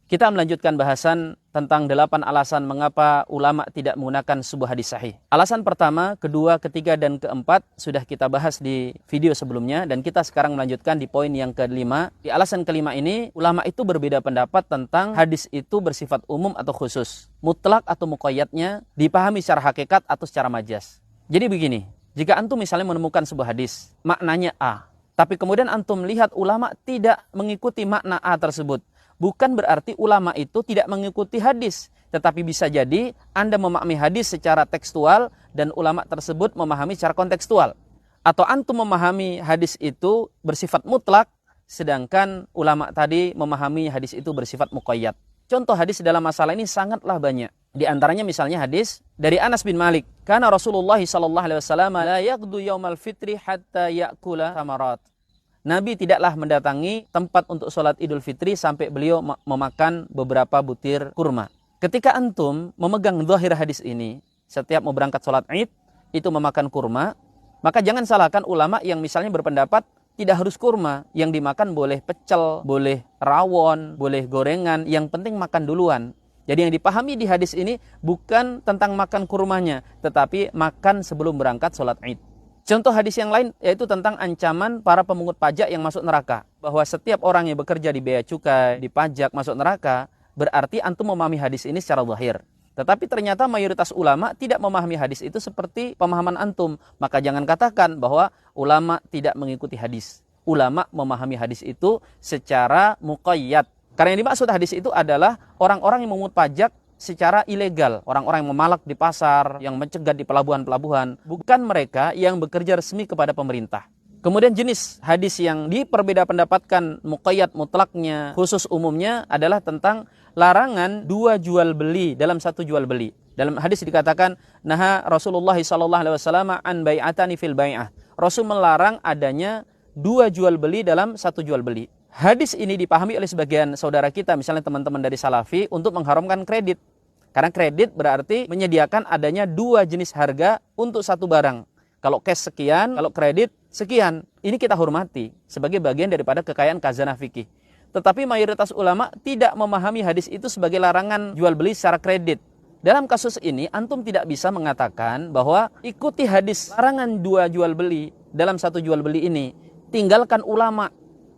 Kita melanjutkan bahasan tentang 8 alasan mengapa ulama tidak menggunakan sebuah hadis sahih. Alasan pertama, kedua, ketiga, dan keempat sudah kita bahas di video sebelumnya, dan kita sekarang melanjutkan di poin yang kelima. Di alasan kelima ini, ulama itu berbeda pendapat tentang hadis itu bersifat umum atau khusus, mutlak atau muqayyadnya, dipahami secara hakikat atau secara majas. Jadi begini, jika antum misalnya menemukan sebuah hadis, maknanya A, tapi kemudian antum lihat ulama tidak mengikuti makna A tersebut, bukan berarti ulama itu tidak mengikuti hadis, tetapi bisa jadi Anda memahami hadis secara tekstual dan ulama tersebut memahami secara kontekstual. Atau antum memahami hadis itu bersifat mutlak, sedangkan ulama tadi memahami hadis itu bersifat muqayyad. Contoh hadis dalam masalah ini sangatlah banyak. Di antaranya misalnya hadis dari Anas bin Malik, "Kana Rasulullah sallallahu alaihi wasallam la yaqdu yaumal fitri hatta ya'kula thamarat." Nabi tidaklah mendatangi tempat untuk sholat Idul Fitri sampai beliau memakan beberapa butir kurma. Ketika antum memegang zahir hadis ini, setiap mau berangkat sholat Id, itu memakan kurma, maka jangan salahkan ulama yang misalnya berpendapat tidak harus kurma, yang dimakan boleh pecel, boleh rawon, boleh gorengan, yang penting makan duluan. Jadi yang dipahami di hadis ini bukan tentang makan kurmanya, tetapi makan sebelum berangkat sholat Id. Contoh hadis yang lain yaitu tentang ancaman para pemungut pajak yang masuk neraka. Bahwa setiap orang yang bekerja di bea cukai, di pajak masuk neraka, berarti antum memahami hadis ini secara zahir. Tetapi ternyata mayoritas ulama tidak memahami hadis itu seperti pemahaman antum. Maka jangan katakan bahwa ulama tidak mengikuti hadis. Ulama memahami hadis itu secara muqayyad. Karena yang dimaksud hadis itu adalah orang-orang yang memungut pajak secara ilegal, orang-orang yang memalak di pasar, yang mencegat di pelabuhan-pelabuhan, bukan mereka yang bekerja resmi kepada pemerintah. Kemudian jenis hadis yang diperbeda pendapatkan muqayyad mutlaknya, khusus umumnya adalah tentang larangan dua jual beli dalam satu jual beli. Dalam hadis dikatakan, naha Rasulullah sallallahu alaihi wasallam an bai'atani fil bai'ah. Rasul melarang adanya dua jual beli dalam satu jual beli. Hadis ini dipahami oleh sebagian saudara kita, misalnya teman-teman dari Salafi, untuk mengharamkan kredit. Karena kredit berarti menyediakan adanya dua jenis harga untuk satu barang. Kalau cash sekian, kalau kredit sekian. Ini kita hormati sebagai bagian daripada kekayaan khazanah fikih. Tetapi mayoritas ulama tidak memahami hadis itu sebagai larangan jual beli secara kredit. Dalam kasus ini, antum tidak bisa mengatakan bahwa ikuti hadis larangan dua jual beli dalam satu jual beli ini, tinggalkan ulama.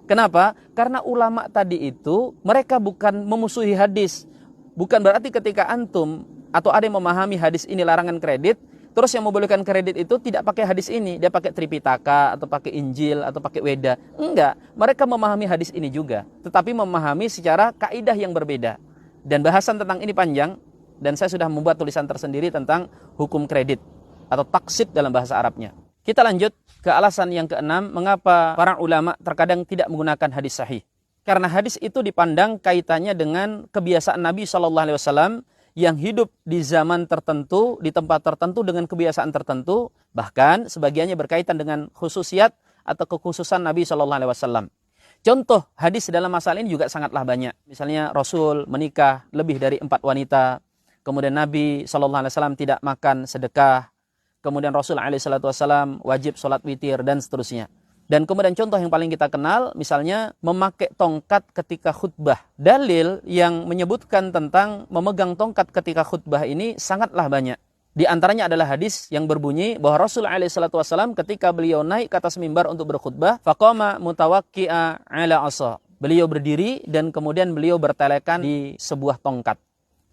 Kenapa? Karena ulama tadi itu mereka bukan memusuhi hadis. Bukan berarti ketika antum atau ada yang memahami hadis ini larangan kredit, terus yang membolehkan kredit itu tidak pakai hadis ini, dia pakai Tripitaka atau pakai Injil atau pakai Weda. Enggak, mereka memahami hadis ini juga, tetapi memahami secara kaidah yang berbeda. Dan bahasan tentang ini panjang, dan saya sudah membuat tulisan tersendiri tentang hukum kredit atau taksid dalam bahasa Arabnya. Kita lanjut ke alasan yang keenam, mengapa para ulama terkadang tidak menggunakan hadis sahih. Karena hadis itu dipandang kaitannya dengan kebiasaan Nabi SAW yang hidup di zaman tertentu, di tempat tertentu dengan kebiasaan tertentu, bahkan sebagiannya berkaitan dengan khususiat atau kekhususan Nabi SAW. Contoh hadis dalam masalah ini juga sangatlah banyak. Misalnya Rasul menikah lebih dari 4 wanita, kemudian Nabi SAW tidak makan sedekah, kemudian Rasul SAW wajib sholat witir, dan seterusnya. Dan kemudian contoh yang paling kita kenal, misalnya memakai tongkat ketika khutbah. Dalil yang menyebutkan tentang memegang tongkat ketika khutbah ini sangatlah banyak. Di antaranya adalah hadis yang berbunyi bahwa Rasul SAW ketika beliau naik ke atas mimbar untuk berkhutbah, faqama mutawakki'a ala asa. Beliau berdiri dan kemudian beliau bertelekan di sebuah tongkat.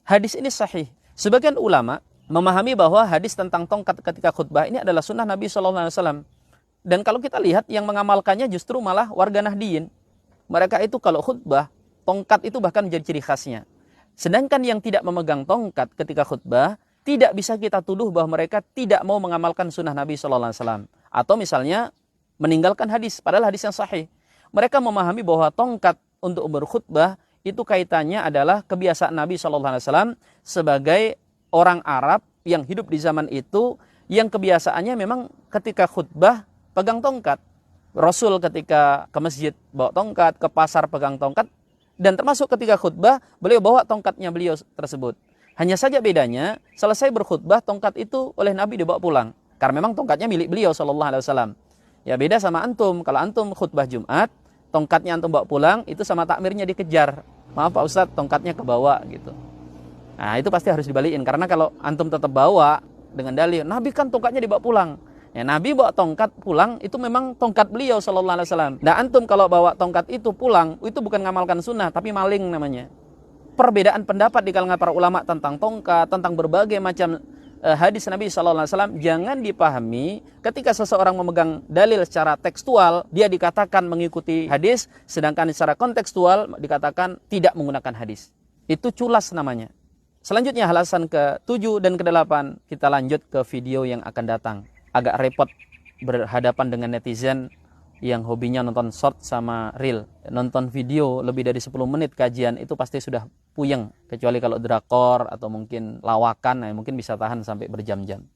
Hadis ini sahih. Sebagian ulama memahami bahwa hadis tentang tongkat ketika khutbah ini adalah sunnah Nabi SAW. Dan kalau kita lihat yang mengamalkannya justru malah warga Nahdiyin. Mereka itu kalau khutbah, tongkat itu bahkan menjadi ciri khasnya. Sedangkan yang tidak memegang tongkat ketika khutbah, tidak bisa kita tuduh bahwa mereka tidak mau mengamalkan sunnah Nabi SAW. Atau misalnya meninggalkan hadis, padahal hadis yang sahih. Mereka memahami bahwa tongkat untuk berkhutbah itu kaitannya adalah kebiasaan Nabi SAW sebagai orang Arab yang hidup di zaman itu, yang kebiasaannya memang ketika khutbah pegang tongkat. Rasul ketika ke masjid bawa tongkat, ke pasar pegang tongkat, dan termasuk ketika khutbah beliau bawa tongkatnya beliau tersebut. Hanya saja bedanya, selesai berkhutbah tongkat itu oleh Nabi dibawa pulang, karena memang tongkatnya milik beliau SAW. Ya beda sama antum, kalau antum khutbah Jumat, tongkatnya antum bawa pulang, itu sama takmirnya dikejar. maaf Pak Ustadz, tongkatnya kebawa gitu. Nah itu pasti harus dibalikin, karena kalau antum tetap bawa dengan dalil Nabi kan tongkatnya dibawa pulang, ya Nabi bawa tongkat pulang itu memang tongkat beliau sallallahu alaihi wasallam. Nah antum kalau bawa tongkat itu pulang, itu bukan ngamalkan sunnah tapi maling namanya. Perbedaan pendapat di kalangan para ulama tentang tongkat, tentang berbagai macam hadis Nabi sallallahu alaihi wasallam jangan dipahami ketika seseorang memegang dalil secara tekstual dia dikatakan mengikuti hadis, sedangkan secara kontekstual dikatakan tidak menggunakan hadis. Itu culas namanya. Selanjutnya alasan ke-7 dan ke-8 kita lanjut ke video yang akan datang. Agak repot berhadapan dengan netizen yang hobinya nonton short sama reel. Nonton video lebih dari 10 menit kajian itu pasti sudah puyeng. Kecuali kalau drakor atau mungkin lawakan, mungkin bisa tahan sampai berjam-jam.